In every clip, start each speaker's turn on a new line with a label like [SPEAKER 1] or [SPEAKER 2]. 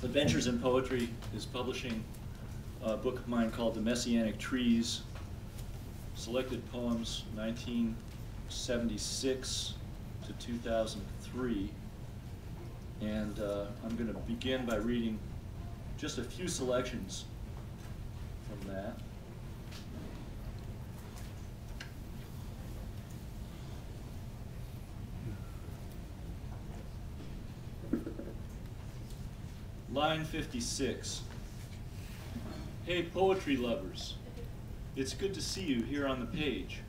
[SPEAKER 1] Adventures in Poetry is publishing a book of mine called The Messianic Trees, selected poems 1976 to 2003. And I'm going to begin by reading just a few selections from that. Line 56. Hey, poetry lovers. It's good to see you here on the page.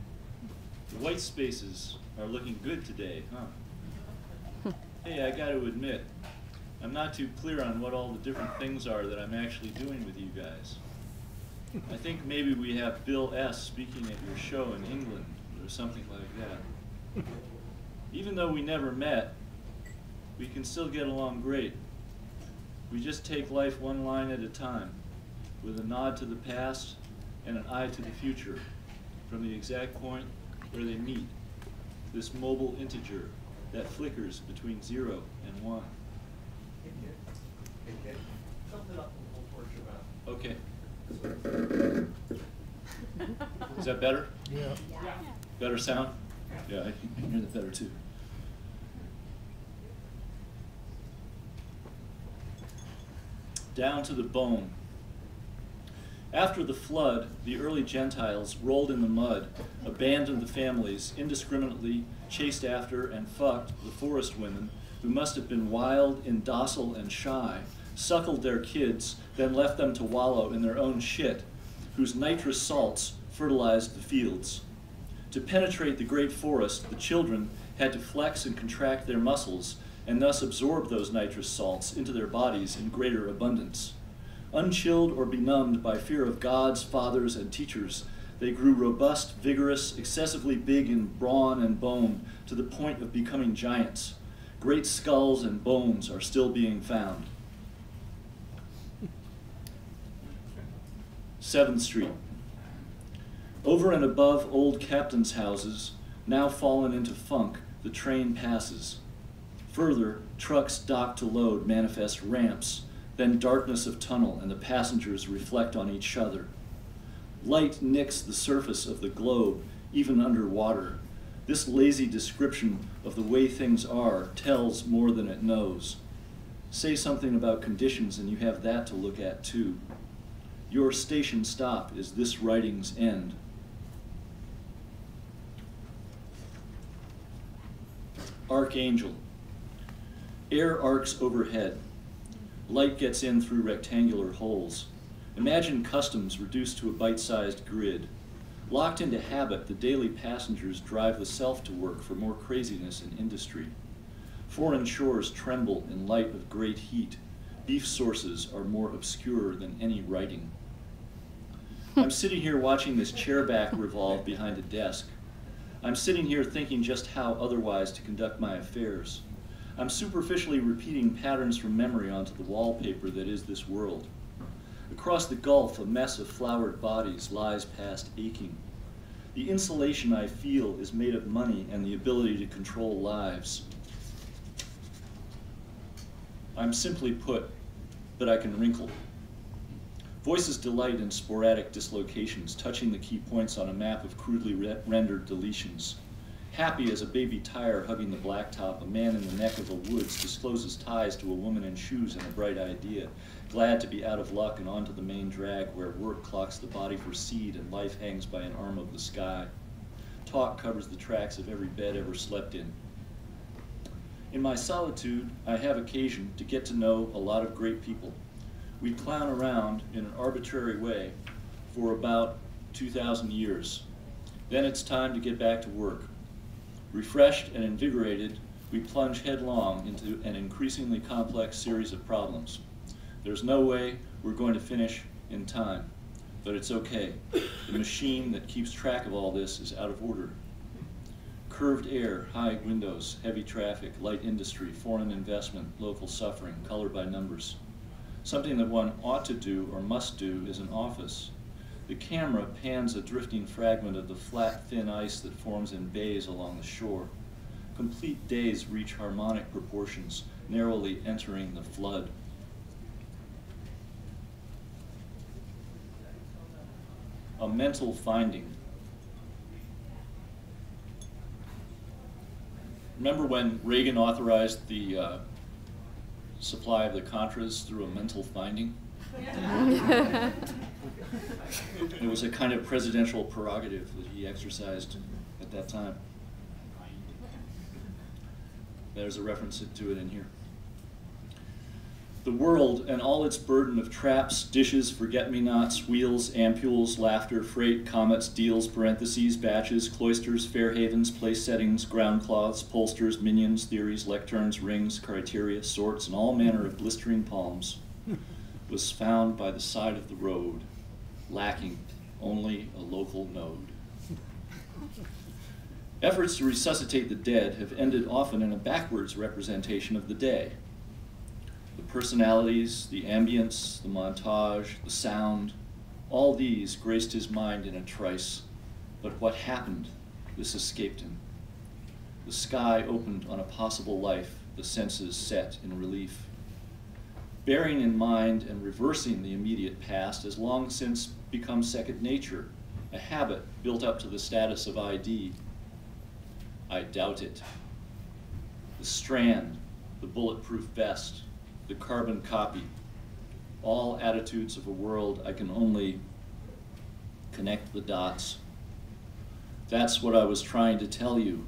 [SPEAKER 1] The white spaces are looking good today, huh? Hey, I got to admit, I'm not too clear on what all the different things are that I'm actually doing with you guys. I think maybe we have Bill S. speaking at your show in England or something like that. Even though we never met, we can still get along great. We just take life one line at a time, with a nod to the past and an eye to the future, from the exact point where they meet, this mobile integer that flickers between 0 and 1.
[SPEAKER 2] Something up a little torch about.
[SPEAKER 1] Okay. Is that better?
[SPEAKER 3] Yeah.
[SPEAKER 1] Better sound? Yeah, I can hear that better too. Down to the bone. After the flood, the early Gentiles rolled in the mud, abandoned the families, indiscriminately chased after and fucked the forest women, who must have been wild, indocile, and shy, suckled their kids, then left them to wallow in their own shit, whose nitrous salts fertilized the fields. To penetrate the great forest, the children had to flex and contract their muscles, and thus absorb those nitrous salts into their bodies in greater abundance. Unchilled or benumbed by fear of gods, fathers, and teachers, they grew robust, vigorous, excessively big in brawn and bone, to the point of becoming giants. Great skulls and bones are still being found. 7th Street. Over and above old captains' houses, now fallen into funk, the train passes. Further, trucks docked to load manifest ramps, then darkness of tunnel, and the passengers reflect on each other. Light nicks the surface of the globe, even underwater. This lazy description of the way things are tells more than it knows. Say something about conditions and you have that to look at too. Your station stop is this writing's end. Archangel. Air arcs overhead. Light gets in through rectangular holes. Imagine customs reduced to a bite-sized grid. Locked into habit, the daily passengers drive the self to work for more craziness in industry. Foreign shores tremble in light of great heat. Beef sources are more obscure than any writing. I'm sitting here watching this chair back revolve behind a desk. I'm sitting here thinking just how otherwise to conduct my affairs. I'm superficially repeating patterns from memory onto the wallpaper that is this world. Across the gulf, a mess of flowered bodies lies past aching. The insulation I feel is made of money and the ability to control lives. I'm simply put, but I can wrinkle. Voices delight in sporadic dislocations, touching the key points on a map of crudely rendered deletions. Happy as a baby tire hugging the blacktop, a man in the neck of the woods discloses ties to a woman in shoes and a bright idea, glad to be out of luck and onto the main drag where work clocks the body for seed and life hangs by an arm of the sky. Talk covers the tracks of every bed ever slept in. In my solitude, I have occasion to get to know a lot of great people. We clown around in an arbitrary way for about 2,000 years. Then it's time to get back to work. Refreshed and invigorated, we plunge headlong into an increasingly complex series of problems. There's no way we're going to finish in time, but it's okay. The machine that keeps track of all this is out of order. Curved air, high windows, heavy traffic, light industry, foreign investment, local suffering, color by numbers. Something that one ought to do or must do is an office. The camera pans a drifting fragment of the flat, thin ice that forms in bays along the shore. Complete days reach harmonic proportions, narrowly entering the flood. a mental finding. Remember when Reagan authorized the supply of the Contras through a mental finding? It was a kind of presidential prerogative that he exercised at that time. There's a reference to it in here. The world and all its burden of traps, dishes, forget-me-nots, wheels, ampules, laughter, freight, comets, deals, parentheses, batches, cloisters, fair havens, place settings, ground cloths, pollsters, minions, theories, lecterns, rings, criteria, sorts, and all manner of blistering palms was found by the side of the road, lacking only a local node. Efforts to resuscitate the dead have ended often in a backwards representation of the day. The personalities, the ambience, the montage, the sound, all these graced his mind in a trice. But what happened? This escaped him. The sky opened on a possible life, the senses set in relief. Bearing in mind and reversing the immediate past has long since become second nature, a habit built up to the status of ID. I doubt it. The strand, the bulletproof vest, the carbon copy, all attitudes of a world I can only connect the dots. That's what I was trying to tell you.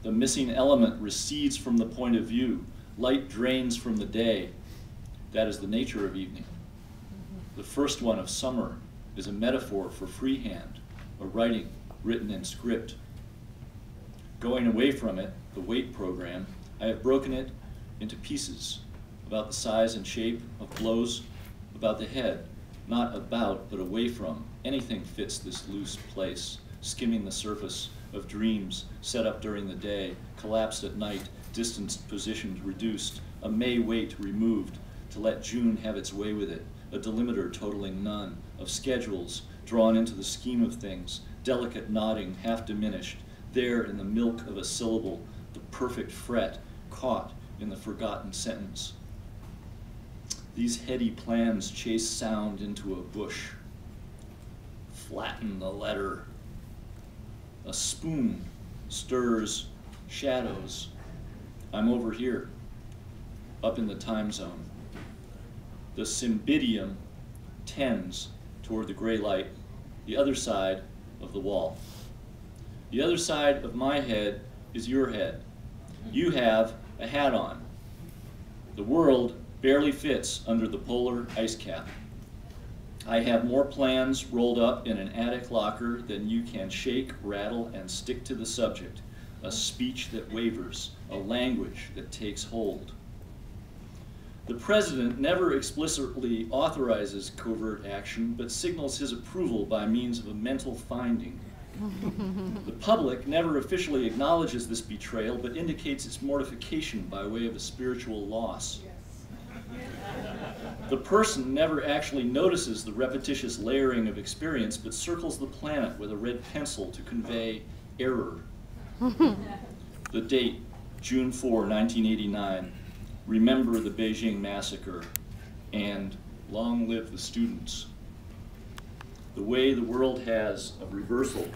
[SPEAKER 1] The missing element recedes from the point of view. Light drains from the day. That is the nature of evening. The first one of summer is a metaphor for freehand, a writing written in script. Going away from it, the weight program, I have broken it into pieces about the size and shape of blows, about the head, not about but away from. Anything fits this loose place, skimming the surface of dreams set up during the day, collapsed at night, distanced, positioned, reduced, a May weight removed to let June have its way with it, a delimiter totaling none, of schedules drawn into the scheme of things, delicate nodding, half diminished, there in the milk of a syllable, the perfect fret, caught in the forgotten sentence. These heady plans chase sound into a bush, flatten the letter. A spoon stirs shadows. I'm over here, up in the time zone. The cymbidium tends toward the gray light, the other side of the wall. The other side of my head is your head. You have a hat on. The world barely fits under the polar ice cap. I have more plans rolled up in an attic locker than you can shake, rattle, and stick to the subject. A speech that wavers, a language that takes hold. The president never explicitly authorizes covert action, but signals his approval by means of a mental finding. The public never officially acknowledges this betrayal, but indicates its mortification by way of a spiritual loss. The person never actually notices the repetitious layering of experience, but circles the planet with a red pencil to convey error. The date, June 4, 1989. Remember the Beijing massacre, and long live the students. The way the world has of reversal